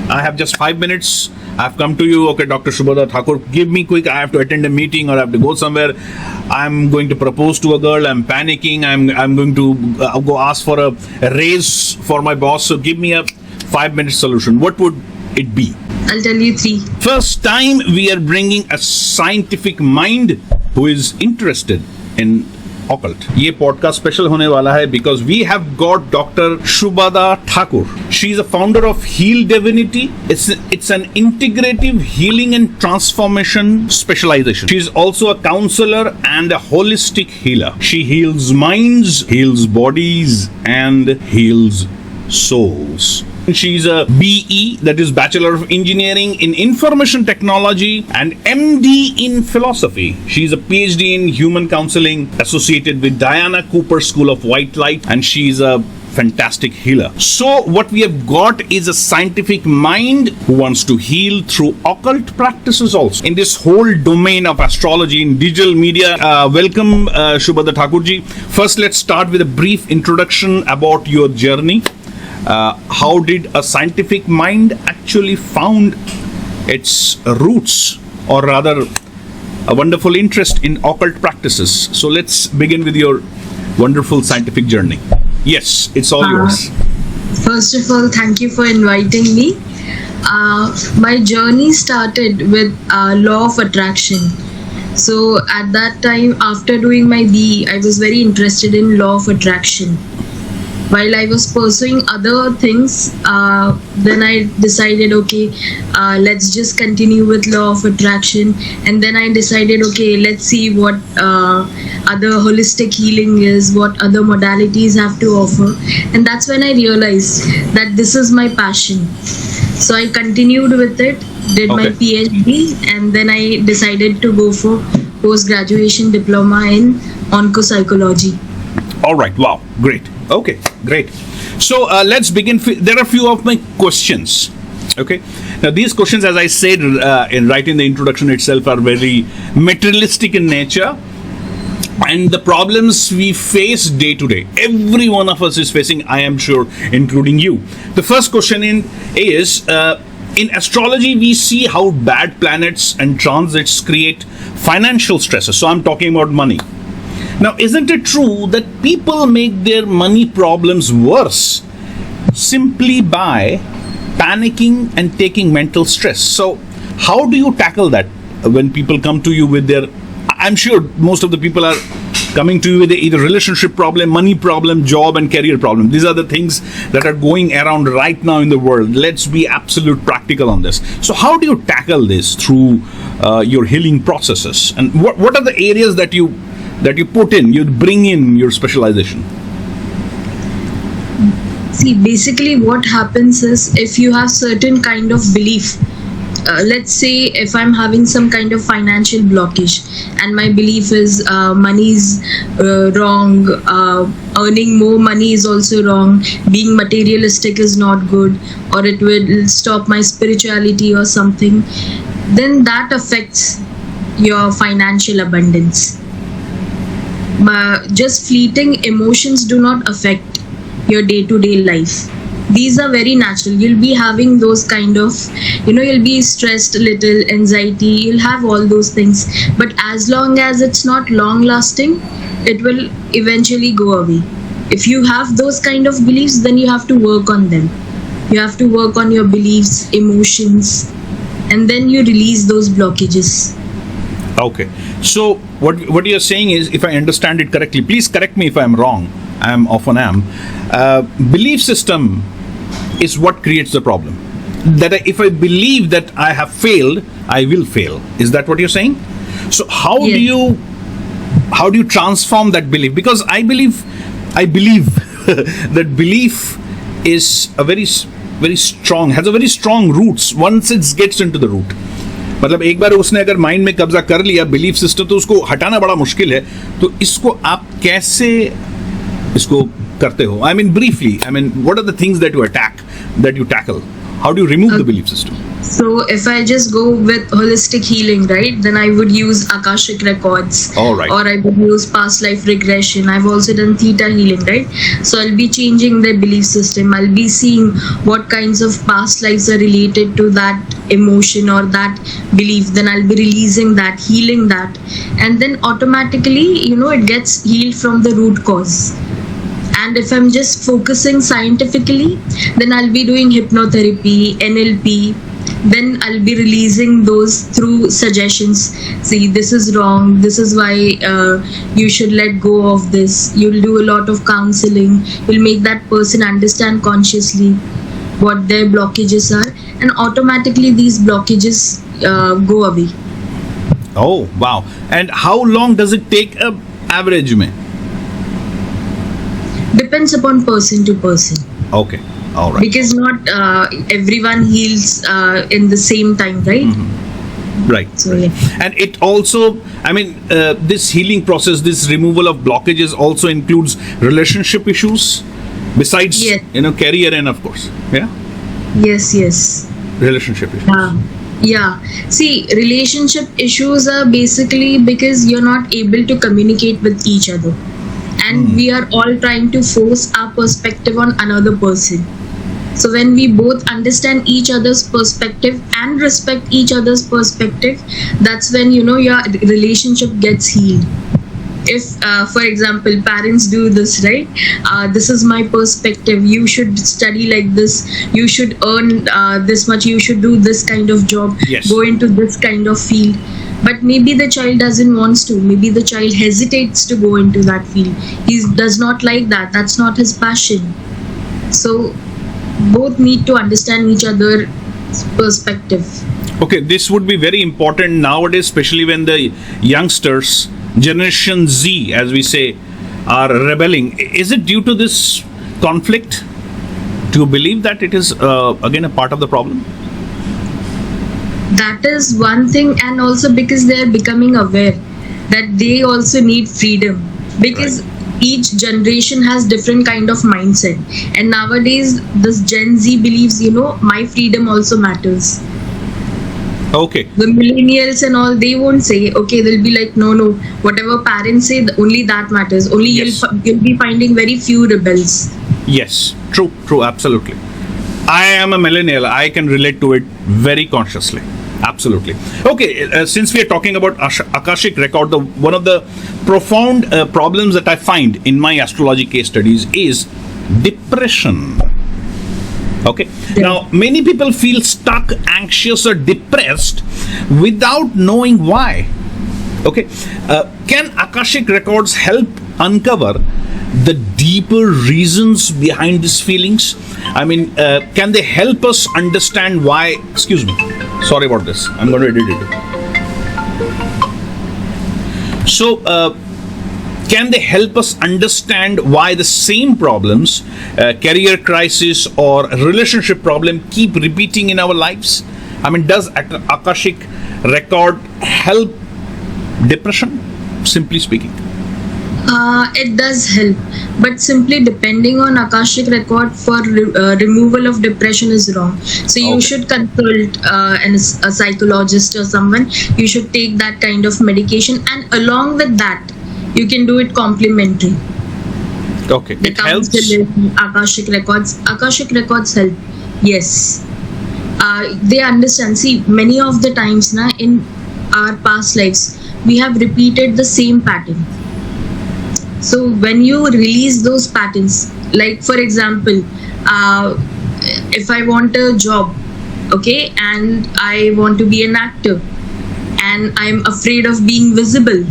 I have just 5 minutes. I've come to you. Okay, Dr. Shubhaada Thakur, give me quick. I have to attend a meeting or I have to go somewhere. I'm going to propose to a girl. I'm panicking. I'm going to go ask for a raise for my boss. So give me a 5-minute solution. What would it be? I'll tell you 3. First time we are bringing a scientific mind who is interested in occult. ये podcast special होने वाला है because we have got Dr. Shubhaada Thakur. She is a founder of Heal Divinity. It's an integrative healing and transformation specialization. She is also a counselor and a holistic healer. She heals minds, heals bodies, and heals souls. She's a BE, that is Bachelor of Engineering in Information Technology, and MD in Philosophy. She's a PhD in Human Counseling associated with Diana Cooper School of White Light, and she's a fantastic healer. So what we have got is a scientific mind who wants to heal through occult practices also. In this whole domain of astrology in digital media, welcome Shubhaada Thakurji. First, let's start with a brief introduction about your journey. How did a scientific mind actually found its roots, or rather a wonderful interest in occult practices? So let's begin with your wonderful scientific journey. Yes, it's all yours. First of all, thank you for inviting me. My journey started with law of attraction. So at that time, after doing my BE, I was very interested in law of attraction. While I was pursuing other things, then I decided, okay, let's just continue with law of attraction. And then I decided, okay, let's see what other holistic healing is, what other modalities have to offer. And that's when I realized that this is my passion. So I continued with it, did my PhD, and then I decided to go for post-graduation diploma in onco-psychology. All right. Wow. Great. Okay. Great. So let's begin. There are a few of my questions. Okay. Now these questions, as I said right in the introduction itself, are very materialistic in nature. And the problems we face day to day, every one of us is facing, I am sure, including you. The first question is, in astrology, we see how bad planets and transits create financial stresses. So I'm talking about money. Now, isn't it true that people make their money problems worse simply by panicking and taking mental stress? So how do you tackle that when people come to you with their, I'm sure most of the people are coming to you with either relationship problem, money problem, job and career problem. These are the things that are going around right now in the world. Let's be absolute practical on this. So how do you tackle this through your healing processes? And what are the areas that you put in, you bring in your specialization? See, basically what happens is, if you have certain kind of belief, let's say if I'm having some kind of financial blockage and my belief is money is wrong, earning more money is also wrong, being materialistic is not good, or it will stop my spirituality or something, then that affects your financial abundance. Just fleeting emotions do not affect your day-to-day life. These are very natural. You'll be having those kind of, you'll be stressed a little, anxiety, you'll have all those things. But as long as it's not long-lasting, it will eventually go away. If you have those kind of beliefs, then you have to work on them. You have to work on your beliefs, emotions, and then you release those blockages. Okay. So what you're saying is, if I understand it correctly, please correct me if I'm wrong. I often am. Belief system is what creates the problem. That if I believe that I have failed, I will fail. Is that what you're saying? So how do you transform that belief? Because I believe that belief is a very strong, has a very strong roots once it gets into the root. मतलब एक बार उसने अगर mind में कब्जा कर लिया belief system, तो उसको हटाना बड़ा मुश्किल है. तो इसको आप कैसे इसको करते हो? I mean briefly, what are the things that you tackle? How do you remove the belief system? So if I just go with holistic healing, right, then I would use Akashic records. All right. Or I would use past life regression. I've also done theta healing, right? So I'll be changing their belief system. I'll be seeing what kinds of past lives are related to that emotion or that belief. Then I'll be releasing that, healing that. And then automatically, it gets healed from the root cause. And if I'm just focusing scientifically, then I'll be doing hypnotherapy, NLP. Then I'll be releasing those through suggestions. See, this is wrong. This is why you should let go of this. You'll do a lot of counseling. You'll make that person understand consciously what their blockages are. And automatically these blockages go away. Oh, wow. And how long does it take average mein? Depends upon person to person. Okay. All right. Because not everyone heals in the same time, right? Mm-hmm. Right. So yeah. And it also, this healing process, this removal of blockages also includes relationship issues besides, Yes. career and of course. Yeah. Yes. Relationship issues. Yeah. See, relationship issues are basically because you're not able to communicate with each other. And we are all trying to force our perspective on another person. So when we both understand each other's perspective and respect each other's perspective, that's when, your relationship gets healed. If, for example, parents do this, right? This is my perspective. You should study like this. You should earn this much. You should do this kind of job. Yes. Go into this kind of field. But maybe the child doesn't want to. Maybe the child hesitates to go into that field. He does not like that. That's not his passion. So both need to understand each other's perspective. Okay, this would be very important nowadays, especially when the youngsters, Generation Z, as we say, are rebelling. Is it due to this conflict? Do you believe that it is, again, a part of the problem? That is one thing, and also because they are becoming aware that they also need freedom, because each generation has different kind of mindset. And nowadays this Gen Z believes, my freedom also matters. Okay. The millennials and all, they won't say, okay, they'll be like, no, whatever parents say, only that matters. Only Yes. you'll be finding very few rebels. Yes, true, absolutely. I am a millennial. I can relate to it very consciously. Absolutely. Okay, since we are talking about Akashic record, one of the profound problems that I find in my astrology case studies is depression. Okay. Yeah. Now, many people feel stuck, anxious, or depressed without knowing why. Okay. Can Akashic records help uncover the deeper reasons behind these feelings? Can they help us understand why? Excuse me. Sorry about this. I'm going to edit it. So, can they help us understand why the same problems, career crisis or relationship problem, keep repeating in our lives? Does Akashic record help depression, simply speaking? It does help, but simply depending on Akashic record for removal of depression is wrong. So you should consult a psychologist or someone. You should take that kind of medication, and along with that, you can do it complementary. Okay, The it helps. counseling, Akashic records help. Yes, they understand. See, many of the times, in our past lives, we have repeated the same pattern. So when you release those patterns, like for example, if I want a job, okay, and I want to be an actor, and I'm afraid of being visible,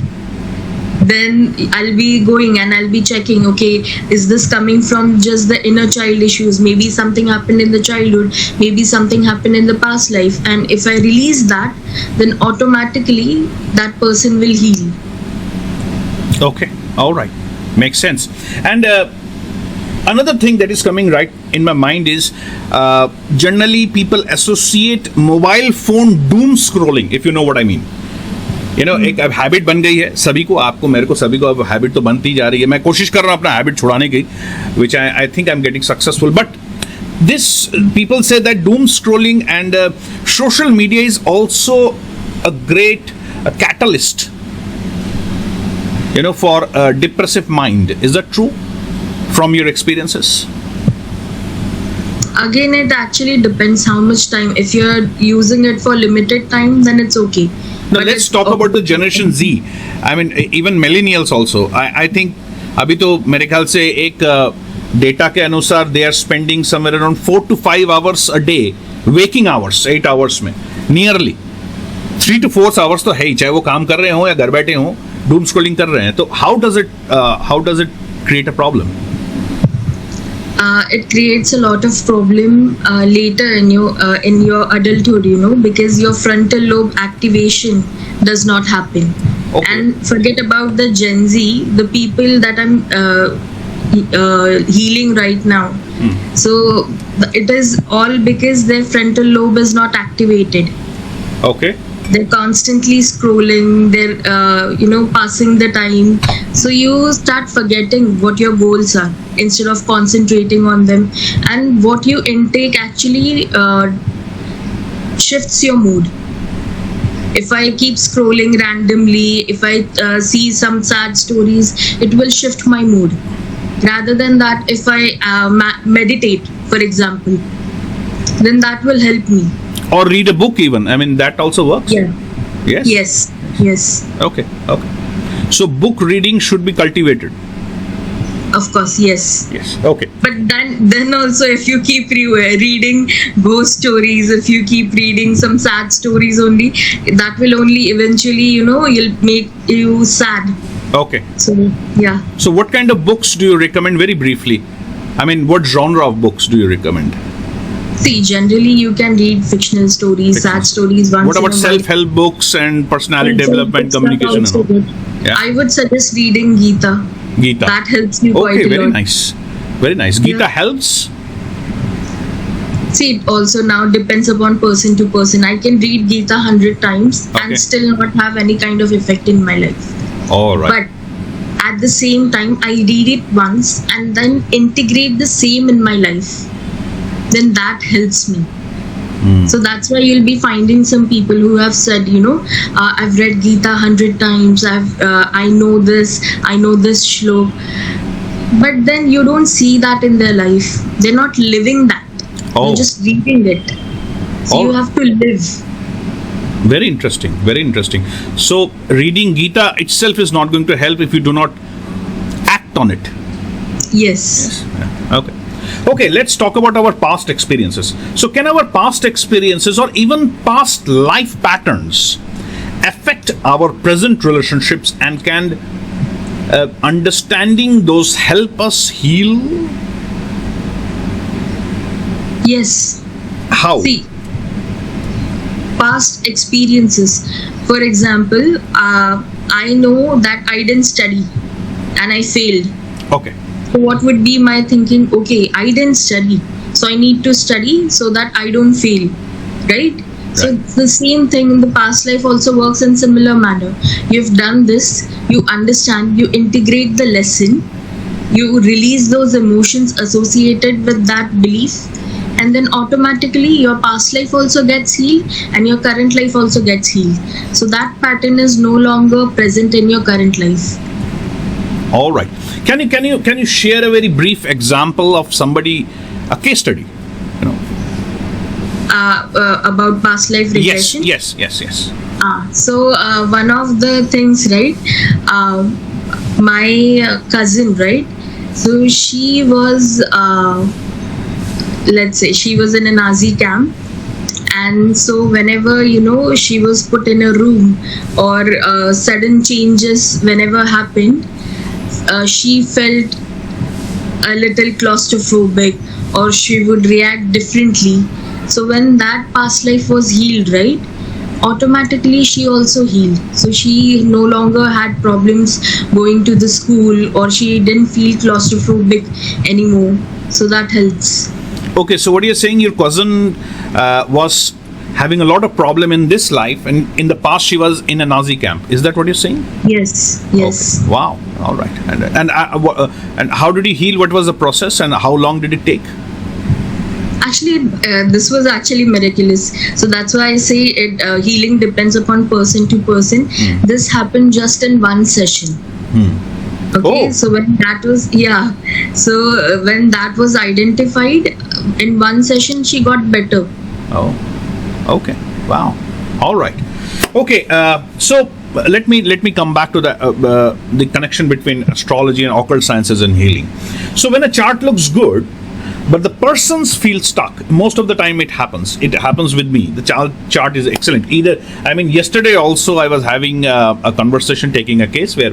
then I'll be going and I'll be checking, okay, is this coming from just the inner child issues? Maybe something happened in the childhood, maybe something happened in the past life, and if I release that, then automatically that person will heal. Okay, all right, makes sense. And another thing that is coming right in my mind is generally people associate mobile phone doom scrolling, if you know what I mean. एक अब habit बन गई है सभी को, आपको, मेरे को, सभी को अब हैबिट तो बनती जा रही है. मैं कोशिश कर रहा हूँ अपना हैबिट छुड़ाने की, which I think I'm getting successful. But this people say that doom scrolling and social media is also a great catalyst, for a depressive mind. Is that true from your experiences? Again, it actually depends how much time. If you're using it for limited time, then it's okay. Now let's talk about the Generation Z. I mean, even millennials also. I think अभी तो मेरे ख्याल से एक data के अनुसार they are spending somewhere around 4 to 5 hours a day, waking hours, 8 hours में, nearly 3 to 4 hours तो है ही, चाहे वो काम कर रहे हो या घर बैठे हो, doom scrolling कर रहे हैं. तो how does it create a problem? It creates a lot of problem later in your adulthood, because your frontal lobe activation does not happen. Okay. And forget about the Gen Z, the people that I'm healing right now. So it is all because their frontal lobe is not activated. Okay. They're constantly scrolling, they're passing the time, so you start forgetting what your goals are instead of concentrating on them. And what you intake actually shifts your mood. If I keep scrolling randomly, if I see some sad stories, it will shift my mood. Rather than that, if I meditate, for example, then that will help me. Or read a book even. I mean, that also works? Yeah. Yes? Yes. Okay. So book reading should be cultivated. Of course, yes. Yes. Okay. But then also, if you keep reading ghost stories, if you keep reading some sad stories only, that will only eventually, you'll make you sad. Okay. So, yeah. So what kind of books do you recommend, very briefly? I mean, what genre of books do you recommend? See, generally you can read fictional stories, sad stories. What about self-help books and personality development, communication? Also good. Yeah. I would suggest reading Gita. That helps you quite a lot. Okay, very nice. Very nice. Gita helps? See, it also now depends upon person to person. I can read Gita 100 times and still not have any kind of effect in my life. All right. But at the same time, I read it once and then integrate the same in my life. Then that helps me. So that's why you'll be finding some people who have said, I've read Gita 100 times, I know this shlok. But then you don't see that in their life. They're not living that. They're just reading it. So you have to live. Very interesting. Very interesting. So reading Gita itself is not going to help if you do not act on it. Yes. Yeah. Okay, let's talk about our past experiences. So can our past experiences or even past life patterns affect our present relationships, and can understanding those help us heal? Yes. How? See, past experiences. For example, I know that I didn't study and I failed. Okay. So what would be my thinking? Okay, I didn't study, so I need to study so that I don't fail, right? So the same thing in the past life also works in similar manner. You've done this, you understand, you integrate the lesson, you release those emotions associated with that belief, and then automatically your past life also gets healed and your current life also gets healed. So that pattern is no longer present in your current life. All right. Can you share a very brief example of somebody, a case study, about past life regression? Yes. So one of the things, right? My cousin, right? So she was, let's say, she was in a Nazi camp. And so whenever, she was put in a room, or sudden changes whenever happened, she felt a little claustrophobic, or she would react differently. So when that past life was healed, right, automatically she also healed. So she no longer had problems going to the school, or she didn't feel claustrophobic anymore. So that helps. Okay, so what you're saying, your cousin was having a lot of problem in this life, and in the past she was in a Nazi camp. Is that what you're saying? Yes. Okay. Wow. All right. And how did he heal? What was the process, and how long did it take? Actually, this was actually miraculous. So that's why I say it. Healing depends upon person to person. This happened just in one session. Okay, Oh. so when that was when that was identified in one session, she got better. Oh, okay. Wow. All right. Okay. So let me come back to the connection between astrology and occult sciences and healing. So when a chart looks good, but the persons feel stuck, most of the time it happens. It happens with me. The chart is excellent. Yesterday also I was having a conversation, taking a case where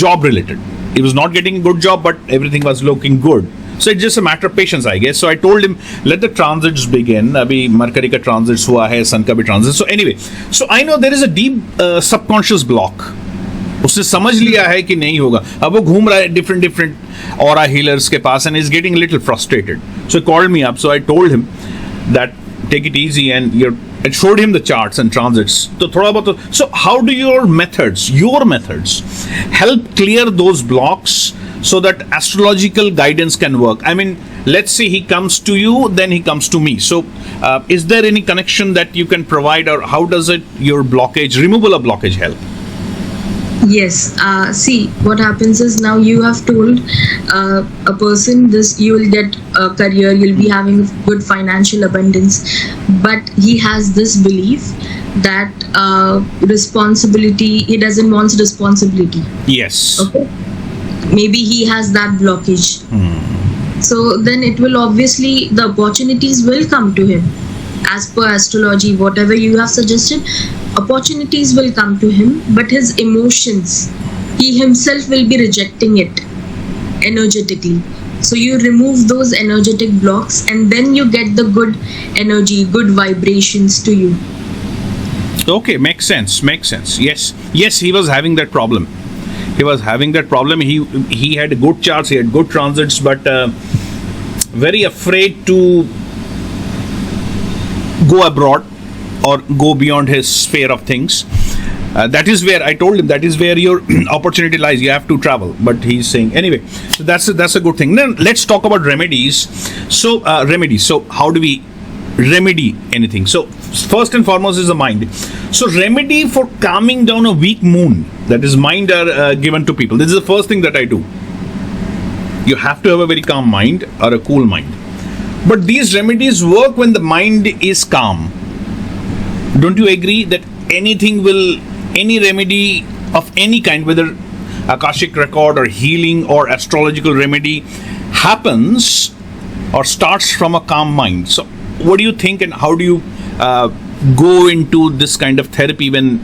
job related. He was not getting a good job, but everything was looking good. So it's just a matter of patience, I guess. So I told him, let the transits begin. Abhi Mercury ka transits hua hai, Sun ka bhi transits. So anyway, so I know there is a deep subconscious block. उसने समझ लिया है कि नहीं होगा. अब वो घूम रहा है different aura healers के पास and is getting a little frustrated. So he called me up. So I told him that take it easy and it showed him the charts and transits. So थोड़ा बहुत. So how do your methods help clear those blocks so that astrological guidance can work? I mean, let's say he comes to you, then he comes to me. So is there any connection that you can provide, or how does your removal of blockage help? Yes. See, what happens is now you have told a person this, you will get a career, you'll be having good financial abundance, but he has this belief that responsibility, he doesn't want responsibility. Yes. Okay. Maybe he has that blockage. So then it will obviously, the opportunities will come to him. As per astrology, whatever you have suggested, opportunities will come to him, but his emotions, he himself will be rejecting it energetically. So you remove those energetic blocks and then you get the good energy, good vibrations to you. Okay, makes sense. Yes, he was having that problem. He had good charts, he had good transits, but very afraid to go abroad or go beyond his sphere of things. That is where I told him, that is where your opportunity lies. You have to travel. But he's saying anyway. So that's a good thing. Then let's talk about remedies. So remedies. So how do we remedy anything? So first and foremost is the mind. So remedy for calming down a weak moon, that is mind, are given to people. This is the first thing that I do. You have to have a very calm mind or a cool mind. But these remedies work when the mind is calm. Don't you agree that any remedy of any kind, whether Akashic record or healing or astrological remedy, happens or starts from a calm mind? So what do you think, and how do you go into this kind of therapy when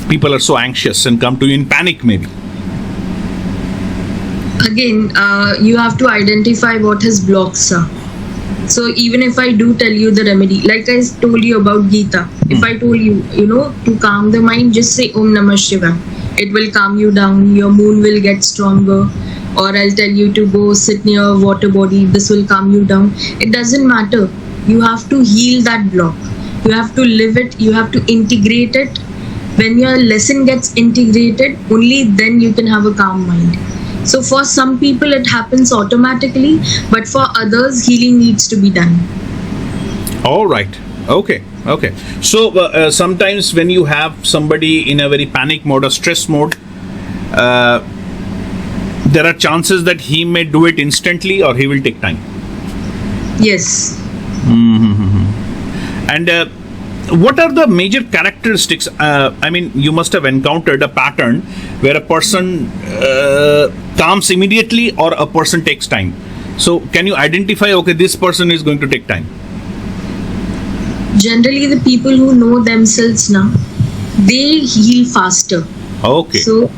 people are so anxious and come to you in panic maybe? Again, you have to identify what his blocks are. So even if I do tell you the remedy, like I told you about Gita, if I told you, to calm the mind, just say Om Namah Shivaya. It will calm you down, your moon will get stronger. Or I'll tell you to go sit near a water body, this will calm you down. It doesn't matter. You have to heal that block. You have to live it, you have to integrate it. When your lesson gets integrated, only then you can have a calm mind. So for some people it happens automatically, but for others healing needs to be done. All right. Okay. So sometimes when you have somebody in a very panic mode or stress mode, there are chances that he may do it instantly or he will take time. Yes. And what are the major characteristics? You must have encountered a pattern where a person calms immediately or a person takes time. So can you identify, okay, this person is going to take time? Generally, the people who know themselves now, they heal faster. Okay. So,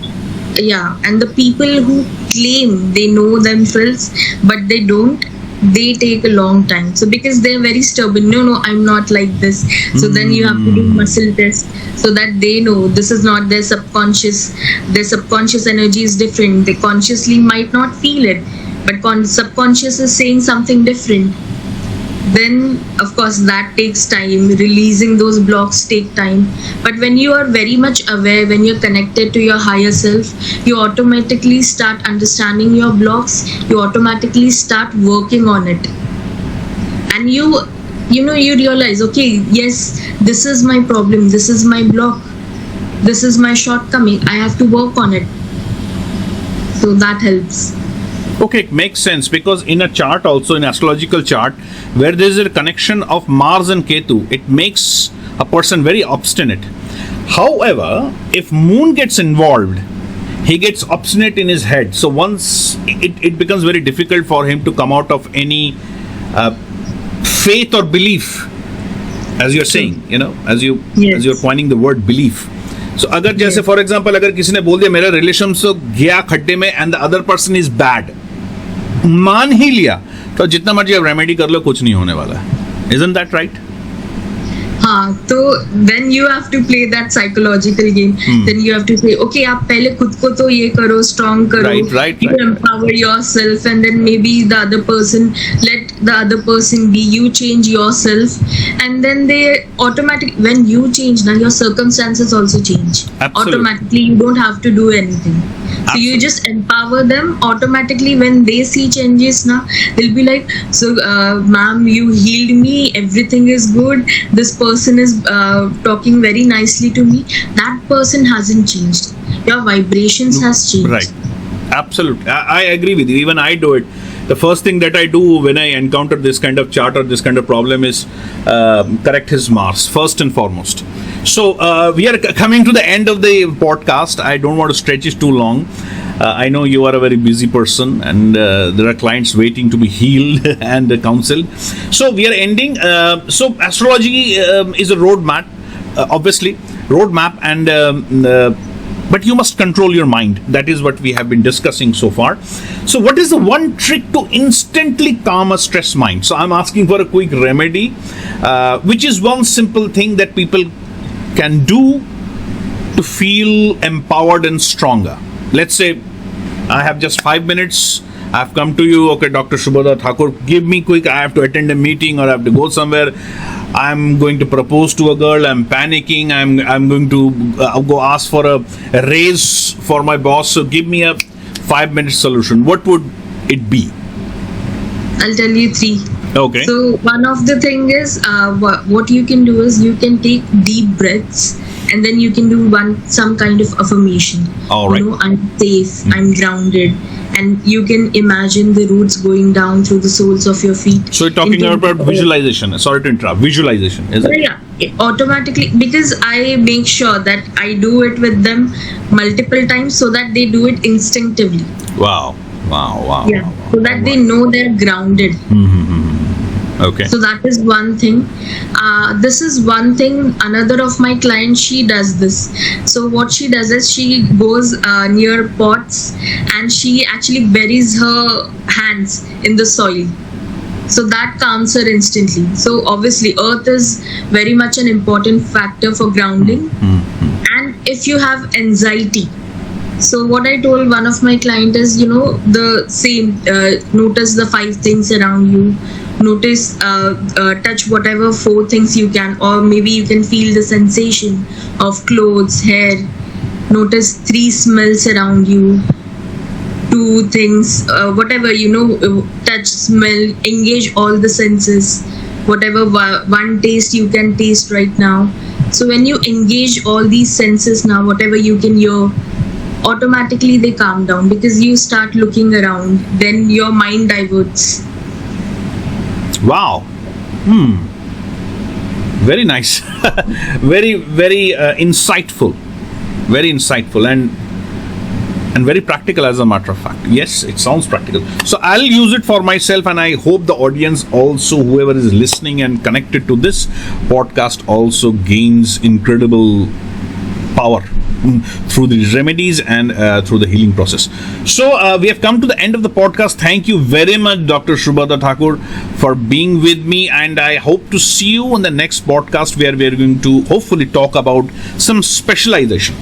yeah, and the people who claim they know themselves, but they don't, they take a long time. So because they're very stubborn, no, I'm not like this. So then you have to do muscle test so that they know this is not their subconscious. Their subconscious energy is different. They consciously might not feel it, but subconscious is saying something different. Then of course that takes time. Releasing those blocks take time. But when you are very much aware, when you're connected to your higher self, you automatically start understanding your blocks. You automatically start working on it. and you know, you realize, okay, yes, this is my problem, this is my block, this is my shortcoming, I have to work on it. So that helps. Okay, it makes sense, because in a chart also, in astrological chart, where there is a connection of Mars and Ketu, it makes a person very obstinate. However, if Moon gets involved, he gets obstinate in his head. So once it becomes very difficult for him to come out of any faith or belief, as you're saying, you know, as you're coining the word belief. So अगर जैसे for example अगर किसी ने बोल दिया मेरा relation से गया खड्डे में and the other person is bad, मान ही लिया, तो जितना मर्जी आप रेमेडी कर लो कुछ नहीं होने वाला है. Isn't that right? हाँ, तो then you have to play that psychological game. Then you have to say, okay, आप पहले खुद को तो ये करो, strong करो, you empower yourself, and then maybe the other person, let the other person be, you change yourself, and then they automatically, when you change, now your circumstances also change. Absolutely. Automatically, you don't have to do anything. So you just empower them automatically. When they see changes now, they'll be like, so ma'am, you healed me, everything is good, this person is talking very nicely to me. That person hasn't changed, your vibrations has changed. Right, absolutely, I agree with you. Even I do it. The first thing that I do when I encounter this kind of chart or this kind of problem is correct his Mars, first and foremost. So we are coming to the end of the podcast. I don't want to stretch it too long. I know you are a very busy person, and there are clients waiting to be healed and counseled. So we are ending. So astrology is a roadmap, obviously, and but you must control your mind. That is what we have been discussing so far. So what is the one trick to instantly calm a stressed mind? So I'm asking for a quick remedy, which is one simple thing that people can do to feel empowered and stronger. Let's say I have just 5 minutes. I've come to you, okay, Dr. Shubhaada Thakur, give me quick, I have to attend a meeting or I have to go somewhere. I'm going to propose to a girl, I'm panicking, I'm going to go ask for a raise for my boss. So give me a 5-minute solution. What would it be? I'll tell you 3. Okay. So one of the thing is, what you can do is you can take deep breaths, and then you can do some kind of affirmation. All right. You know, I'm safe, I'm grounded, and you can imagine the roots going down through the soles of your feet. So you're talking about visualization. Sorry to interrupt. Visualization, is it? Yeah, automatically, because I make sure that I do it with them multiple times so that they do it instinctively. Wow. Yeah, so that they know they're grounded. Okay. So that is one thing. This is one thing. Another of my clients, she does this. So what she does is she goes near pots and she actually buries her hands in the soil. So that calms her instantly. So obviously earth is very much an important factor for grounding. And if you have anxiety, so what I told one of my clients is, you know, the same, notice the 5 things around you. Notice, touch whatever 4 things you can, or maybe you can feel the sensation of clothes, hair. Notice 3 smells around you, 2 things, whatever, you know, touch, smell, engage all the senses, whatever one taste you can taste right now. So when you engage all these senses now, whatever you can hear, automatically they calm down, because you start looking around, then your mind diverts. Wow. Very nice. very insightful. Very insightful and very practical, as a matter of fact. Yes, it sounds practical. So I'll use it for myself, and I hope the audience also, whoever is listening and connected to this podcast, also gains incredible power through the remedies and through the healing process. So we have come to the end of the podcast. Thank you very much, Dr. Shubhaada Thakur, for being with me, and I hope to see you on the next podcast, where we are going to hopefully talk about some specialization.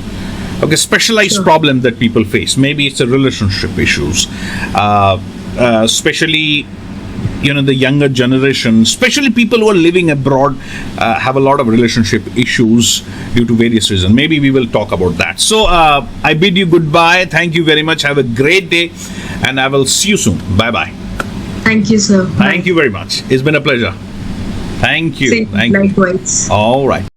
Okay, specialized problems that people face. Maybe it's a relationship issues, especially, you know, the younger generation, especially people who are living abroad, have a lot of relationship issues due to various reasons. Maybe we will talk about that. So I bid you goodbye. Thank you very much. Have a great day, and I will see you soon. Bye bye. Thank you, sir. Thank you very much. It's been a pleasure. Thank you. Same, Thank you. likewise. All right.